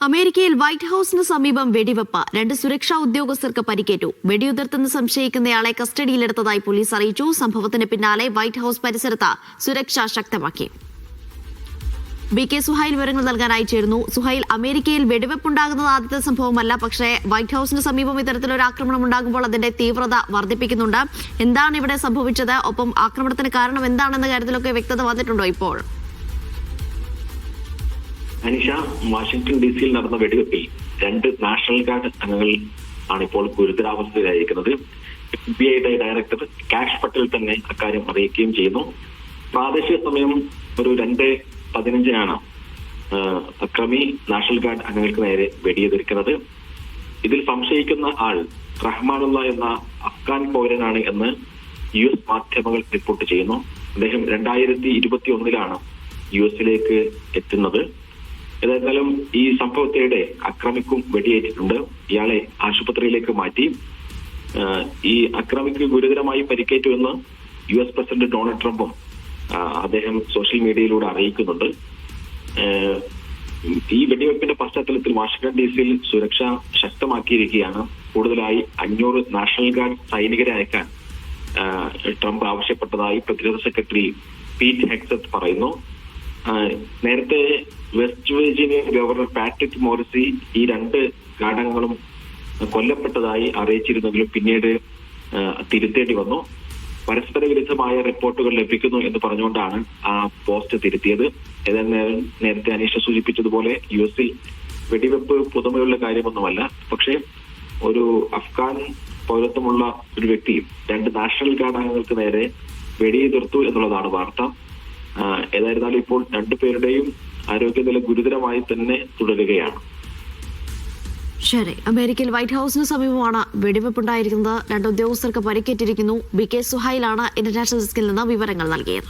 അമേരിക്കയിൽ വൈറ്റ് ഹൌസിന് സമീപം വെടിവെപ്പ്. 2 സുരക്ഷാ ഉദ്യോഗസ്ഥർക്ക് പരിക്കേറ്റു. വെടിയുതിർത്തെന്ന് സംശയിക്കുന്നയാളെ കസ്റ്റഡിയിലെടുത്തതായി പോലീസ് അറിയിച്ചു. സംഭവത്തിന് പിന്നാലെ വൈറ്റ് ഹൌസ് പരിസരത്ത് സുരക്ഷ ശക്തമാക്കി. BK സുഹൈൽ വിവരങ്ങൾ നൽകാനായി ചേരുന്നു. സുഹൈൽ, അമേരിക്കയിൽ വെടിവെപ്പുണ്ടാകുന്നത് ആദ്യത്തെ സംഭവമല്ല. പക്ഷേ വൈറ്റ് ഹൌസിന് സമീപം ഇത്തരത്തിലൊരു ആക്രമണം ഉണ്ടാകുമ്പോൾ അതിന്റെ തീവ്രത വർദ്ധിപ്പിക്കുന്നുണ്ട്. എന്താണ് ഇവിടെ സംഭവിച്ചത്? ഒപ്പം ആക്രമണത്തിന് കാരണം എന്താണെന്ന കാര്യത്തിലൊക്കെ വ്യക്തത വന്നിട്ടുണ്ടോ ഇപ്പോൾ? അനിഷ, വാഷിംഗ്ടൺ DC നടന്ന വെടിവെപ്പിൽ 2 നാഷണൽ ഗാർഡ് അംഗങ്ങൾ ആണ് ഇപ്പോൾ ഗുരുതരാവസ്ഥയിലായിരിക്കുന്നത്. FBI ഡയറക്ടർ കാഷ് പട്ടേൽ തന്നെ അക്കാര്യം അറിയിക്കുകയും ചെയ്യുന്നു. പ്രാദേശിക സമയം ഒരു 2:15 അക്രമി നാഷണൽ ഗാർഡ് അംഗങ്ങൾക്ക് നേരെ വെടിയുതിർക്കുന്നത്. ഇതിൽ സംശയിക്കുന്ന ആൾ റഹ്മാനുള്ള എന്ന അഫ്ഗാൻ പൗരനാണ് എന്ന് US മാധ്യമങ്ങൾ റിപ്പോർട്ട് ചെയ്യുന്നു. അദ്ദേഹം 2021 US എത്തുന്നത്. ഏതായാലും ഈ സംഭവത്തിനിടെ അക്രമിക്കും വെടിയേറ്റിട്ടുണ്ട്. ഇയാളെ ആശുപത്രിയിലേക്ക് മാറ്റി. ഈ അക്രമിക്ക് ഗുരുതരമായി പരിക്കേറ്റുവെന്ന് US പ്രസിഡന്റ് ഡൊണാൾഡ് ട്രംപും അദ്ദേഹം സോഷ്യൽ മീഡിയയിലൂടെ അറിയിക്കുന്നുണ്ട്. ഈ വെടിവെപ്പിന്റെ പശ്ചാത്തലത്തിൽ വാഷിംഗ്ടൺ DC സുരക്ഷ ശക്തമാക്കിയിരിക്കുകയാണ്. കൂടുതലായി 500 നാഷണൽ ഗാർഡ് സൈനികരെ അയക്കാൻ ട്രംപ് ആവശ്യപ്പെട്ടതായി പ്രതിരോധ സെക്രട്ടറി പീറ്റ് ഹെഗ്സത്ത് പറയുന്നു. നേരത്തെ വെസ്റ്റ് വെർജീനിയ ഗവർണർ പാട്രിക് മോറിസി ഈ 2 ഗാർഡംഗങ്ങളും കൊല്ലപ്പെട്ടതായി അറിയിച്ചിരുന്നെങ്കിലും പിന്നീട് തിരുത്തേണ്ടി വന്നു. പരസ്പര വിരുദ്ധമായ റിപ്പോർട്ടുകൾ ലഭിക്കുന്നു എന്ന് പറഞ്ഞുകൊണ്ടാണ് ആ പോസ്റ്റ് തിരുത്തിയത്. ഏതായാലും നേരത്തെ അനീഷ സൂചിപ്പിച്ചതുപോലെ US വെടിവെപ്പ് പുതുമയുള്ള കാര്യമൊന്നുമല്ല. പക്ഷേ ഒരു അഫ്ഗാൻ പൗരത്വമുള്ള ഒരു വ്യക്തി 2 നാഷണൽ ഗാർഡ് അംഗങ്ങൾക്ക് നേരെ വെടിയുതിർത്തു എന്നുള്ളതാണ് വാർത്ത. ഏതായിരുന്നാലും ഇപ്പോൾ 2 പേരുടെയും ആരോഗ്യനില ഗുരുതരമായി തന്നെ തുടരുകയാണ്. ശരി, അമേരിക്കയിൽ വൈറ്റ് ഹൌസിന് സമീപമാണ് വെടിവെപ്പുണ്ടായിരിക്കുന്നത്. 2 ഉദ്യോഗസ്ഥർക്ക് പരിക്കേറ്റിരിക്കുന്നു. BK സുഹൈലാണ് ഇന്റർനാഷണൽ ഡെസ്കിൽ നിന്ന് വിവരങ്ങൾ നൽകിയത്.